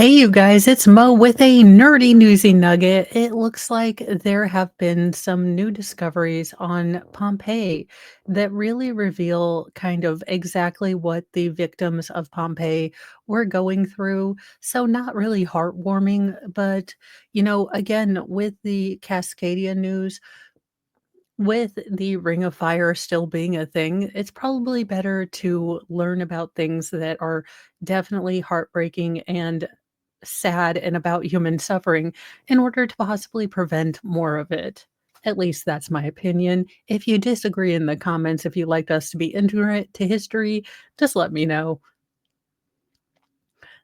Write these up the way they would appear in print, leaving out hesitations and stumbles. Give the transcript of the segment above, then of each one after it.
Hey, you guys, it's Mo with a nerdy newsy nugget. It looks like there have been some new discoveries on Pompeii that really reveal kind of exactly what the victims of Pompeii were going through. So, not really heartwarming, but again, with the Cascadia news, with the Ring of Fire still being a thing, it's probably better to learn about things that are definitely heartbreaking and sad and about human suffering in order to possibly prevent more of it. At least that's my opinion. If you disagree in the comments, if you'd like us to be ignorant to history, just let me know.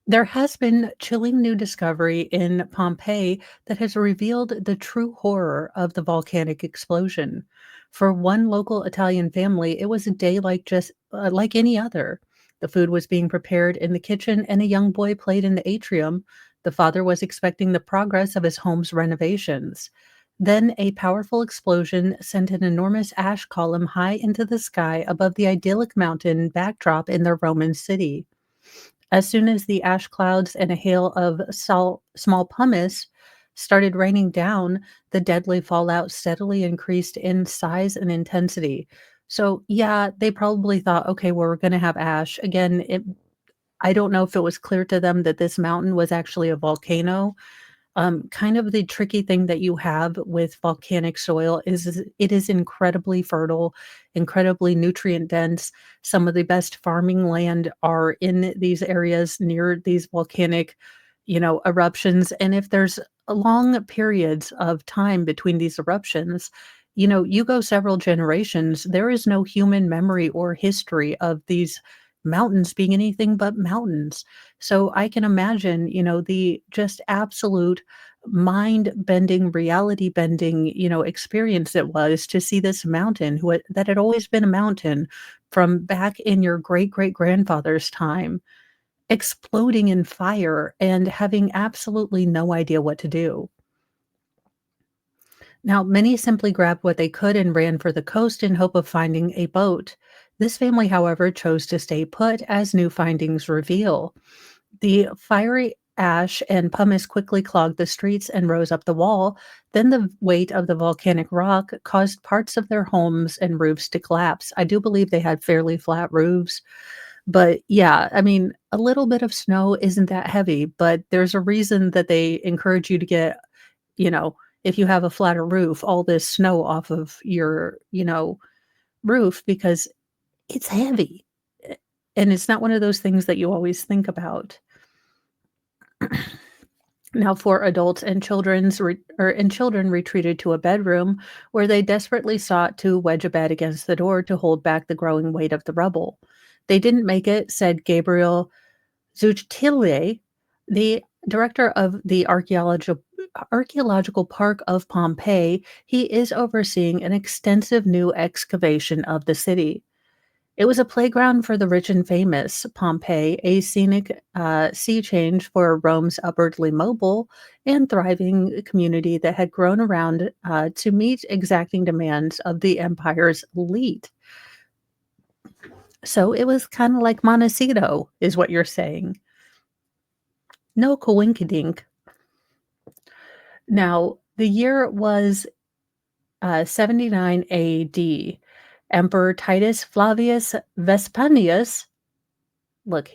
There has been chilling new discovery in Pompeii that has revealed the true horror of the volcanic explosion. For one local Italian family, it was a day like any other. The food was being prepared in the kitchen and a young boy played in the atrium. The father was expecting the progress of his home's renovations. Then a powerful explosion sent an enormous ash column high into the sky above the idyllic mountain backdrop in the Roman city. As soon as the ash clouds and a hail of small pumice started raining down, the deadly fallout steadily increased in size and intensity. So, yeah, they probably thought, okay, well, we're going to have ash. Again, I don't know if it was clear to them that this mountain was actually a volcano. Kind of the tricky thing that you have with volcanic soil is it is incredibly fertile, incredibly nutrient dense. Some of the best farming land are in these areas near these volcanic, eruptions. And if there's long periods of time between these eruptions, you go several generations, there is no human memory or history of these mountains being anything but mountains. So I can imagine, the just absolute mind bending, reality bending, experience it was to see this mountain that had always been a mountain from back in your great great grandfather's time exploding in fire and having absolutely no idea what to do. Now, many simply grabbed what they could and ran for the coast in hope of finding a boat. This family, however, chose to stay put, as new findings reveal. The fiery ash and pumice quickly clogged the streets and rose up the wall. Then the weight of the volcanic rock caused parts of their homes and roofs to collapse. I do believe they had fairly flat roofs. But yeah, I mean, a little bit of snow isn't that heavy, but there's a reason that they encourage you to get, you know, if you have a flatter roof, all this snow off of your, roof because it's heavy. And it's not one of those things that you always think about. Now, for adults and children retreated to a bedroom where they desperately sought to wedge a bed against the door to hold back the growing weight of the rubble. They didn't make it, said Gabriel Zucchile, the director of the archaeological park of Pompeii. He is overseeing an extensive new excavation of the city. It was a playground for the rich and famous. Pompeii, a scenic sea change for Rome's upwardly mobile and thriving community that had grown around to meet exacting demands of the empire's elite. So it was kind of like Montecito, is what you're saying. No coinkydink. Now, the year was 79 AD. Emperor Titus Flavius Vespanius, look,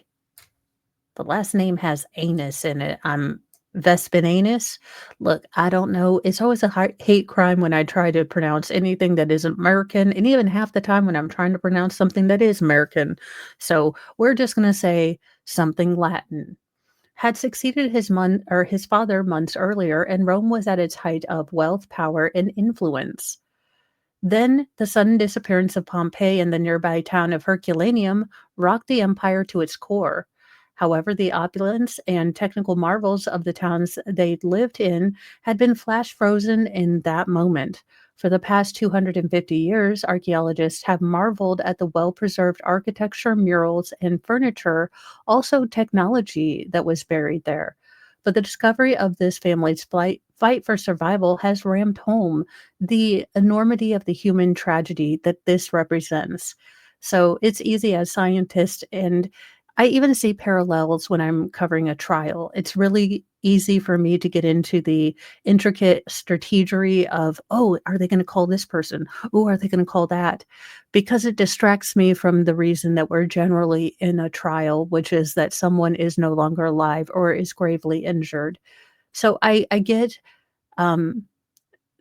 the last name has anus in it. I'm Vespinanus. Look, I don't know. It's always a hate crime when I try to pronounce anything that isn't American, and even half the time when I'm trying to pronounce something that is American. So we're just going to say something Latin. Had succeeded his father months earlier, and Rome was at its height of wealth, power, and influence. Then the sudden disappearance of Pompeii and the nearby town of Herculaneum rocked the empire to its core. However, the opulence and technical marvels of the towns they'd lived in had been flash frozen in that moment. For the past 250 years, archaeologists have marveled at the well preserved architecture, murals, and furniture, also technology that was buried there. But the discovery of this family's fight for survival has rammed home the enormity of the human tragedy that this represents. So it's easy as scientists and I even see parallels when I'm covering a trial. It's really easy for me to get into the intricate strategery of, oh, are they going to call this person? Oh, are they going to call that? Because it distracts me from the reason that we're generally in a trial, which is that someone is no longer alive or is gravely injured. So I get um,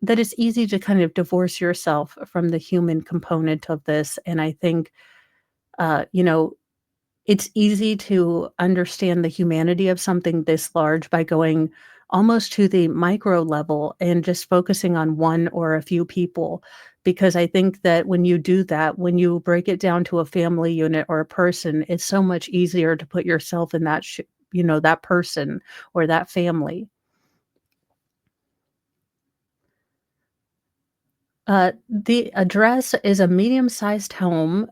that it's easy to kind of divorce yourself from the human component of this. And I think, you know, it's easy to understand the humanity of something this large by going almost to the micro level and just focusing on one or a few people. Because I think that when you do that, when you break it down to a family unit or a person, it's so much easier to put yourself in that, that person or that family. The address is a medium-sized home,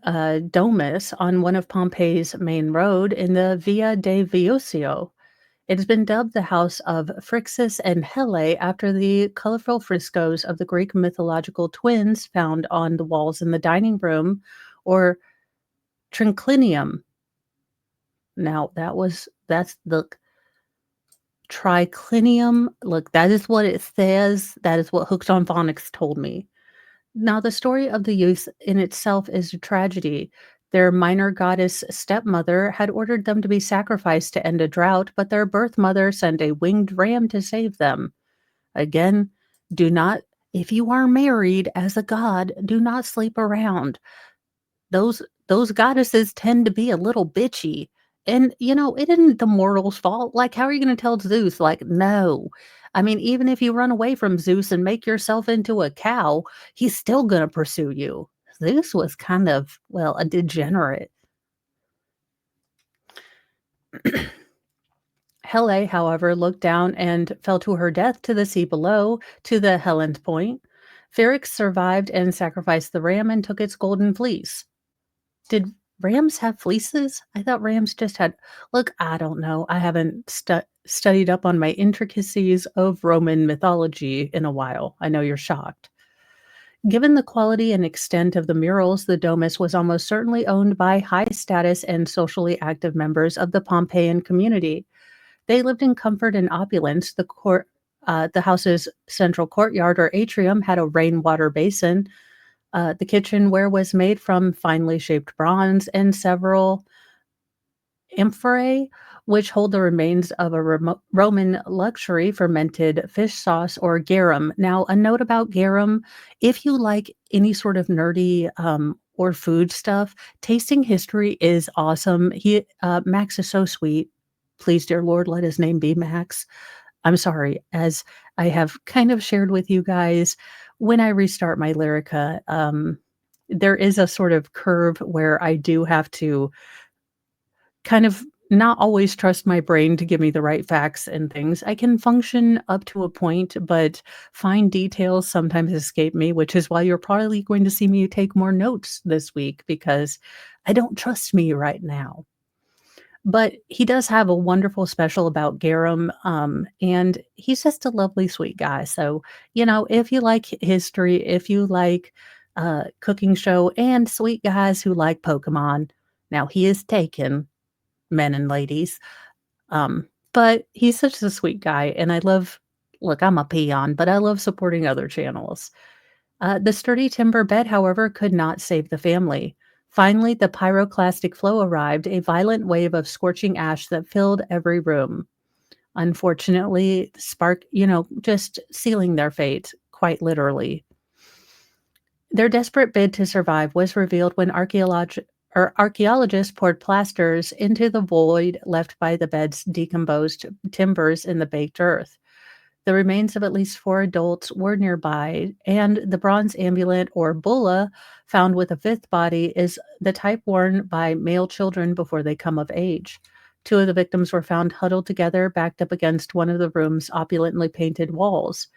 domus, on one of Pompeii's main road in the Via de Viusio. It has been dubbed the House of Phrixus and Hele after the colorful frescoes of the Greek mythological twins found on the walls in the dining room, or triclinium. Now, that's the triclinium. Look, that is what it says. That is what Hooked on Phonics told me. Now, the story of the youth in itself is a tragedy. Their minor goddess stepmother had ordered them to be sacrificed to end a drought, but their birth mother sent a winged ram to save them. Again, do not, if you are married as a god, do not sleep around. Those goddesses tend to be a little bitchy. And, it isn't the mortal's fault. Like, how are you gonna tell Zeus, like, "No." I mean, even if you run away from Zeus and make yourself into a cow, he's still gonna pursue you. Zeus was kind of, well, a degenerate. Helle, however, looked down and fell to her death to the sea below, to the Hellent Point. Ferrex survived and sacrificed the ram and took its golden fleece. Did rams have fleeces? I thought rams just had. Look, I don't know. I haven't studied up on my intricacies of Roman mythology in a while. I know you're shocked. Given the quality and extent of the murals, the domus was almost certainly owned by high status and socially active members of the Pompeian community. They lived in comfort and opulence. The house's central courtyard or atrium had a rainwater basin. The kitchenware was made from finely shaped bronze, and several amphorae, which hold the remains of a Roman luxury fermented fish sauce or garum. Now, a note about garum: if you like any sort of nerdy or food stuff, tasting history is awesome. Max is so sweet. Please, dear Lord, let his name be Max. I'm sorry, as I have kind of shared with you guys, when I restart my Lyrica, there is a sort of curve where I do have to kind of not always trust my brain to give me the right facts and things. I can function up to a point, but fine details sometimes escape me, which is why you're probably going to see me take more notes this week because I don't trust me right now. But he does have a wonderful special about garum, and he's just a lovely, sweet guy. So, if you like history, if you like cooking show, and sweet guys who like Pokemon, now he is taken, men and ladies. But he's such a sweet guy, and I love. Look, I'm a peon, but I love supporting other channels. The sturdy timber bed, however, could not save the family. Finally, the pyroclastic flow arrived, a violent wave of scorching ash that filled every room. Unfortunately, the spark, just sealing their fate, quite literally. Their desperate bid to survive was revealed when archaeologists poured plasters into the void left by the bed's decomposed timbers in the baked earth. The remains of at least four adults were nearby, and the bronze amulet or bulla found with a fifth body is the type worn by male children before they come of age. Two of the victims were found huddled together, backed up against one of the room's opulently painted walls.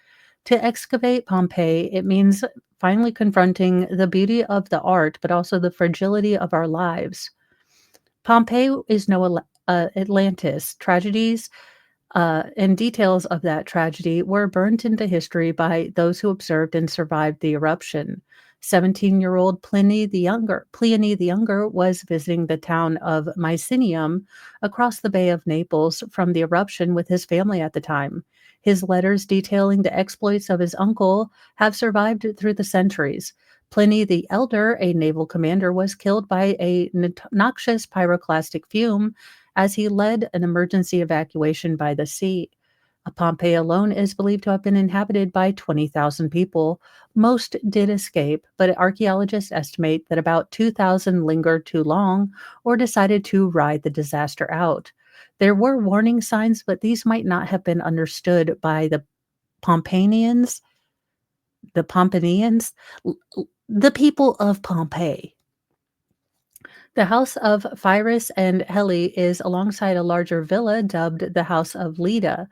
To excavate Pompeii, it means finally confronting the beauty of the art, but also the fragility of our lives. Pompeii is no Atlantis. Tragedies and details of that tragedy were burnt into history by those who observed and survived the eruption. 17-year-old Pliny the Younger was visiting the town of Mycenium across the Bay of Naples from the eruption with his family at the time. His letters detailing the exploits of his uncle have survived through the centuries. Pliny the Elder, a naval commander, was killed by a noxious pyroclastic fume as he led an emergency evacuation by the sea. Pompeii alone is believed to have been inhabited by 20,000 people. Most did escape, but archaeologists estimate that about 2,000 lingered too long or decided to ride the disaster out. There were warning signs, but these might not have been understood by Pompeians, the Pompeians, the people of Pompeii. The house of Pyrrhus and Helle is alongside a larger villa dubbed the House of Leda.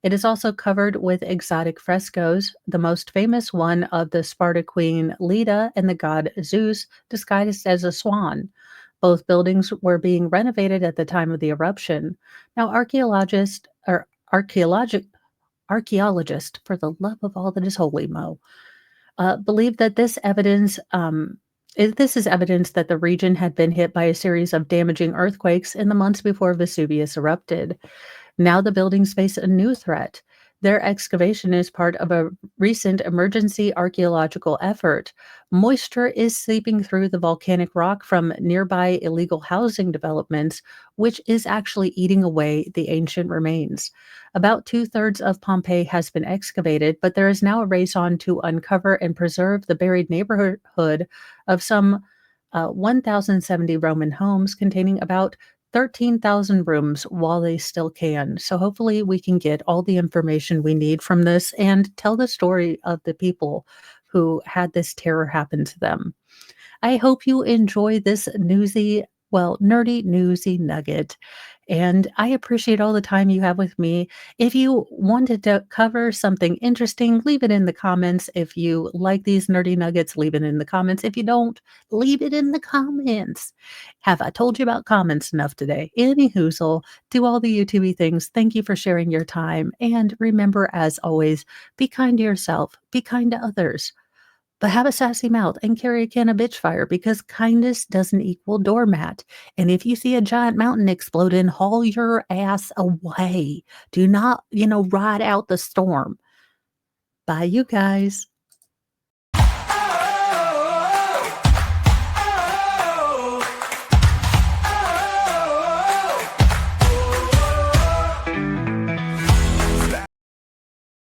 It is also covered with exotic frescoes, the most famous one of the Sparta queen Leda and the god Zeus disguised as a swan. Both buildings were being renovated at the time of the eruption. Now, archaeologists, for the love of all that is holy, Mo, believe that this is evidence that the region had been hit by a series of damaging earthquakes in the months before Vesuvius erupted. Now the buildings face a new threat. Their excavation is part of a recent emergency archaeological effort. Moisture is seeping through the volcanic rock from nearby illegal housing developments, which is actually eating away the ancient remains. About two-thirds of Pompeii has been excavated, but there is now a race on to uncover and preserve the buried neighborhood of some 1,070 Roman homes containing about 13,000 rooms while they still can. So hopefully we can get all the information we need from this and tell the story of the people who had this terror happen to them. I hope you enjoy this nerdy newsy nugget. And I appreciate all the time you have with me. If you wanted to cover something interesting, leave it in the comments. If you like these nerdy nuggets, leave it in the comments. If you don't, leave it in the comments. Have I told you about comments enough today? Any hoozle, do all the YouTube things. Thank you for sharing your time. And remember, as always, be kind to yourself, be kind to others. But have a sassy mouth and carry a can of bitch fire because kindness doesn't equal doormat. And if you see a giant mountain exploding, haul your ass away. Do not, ride out the storm. Bye, you guys.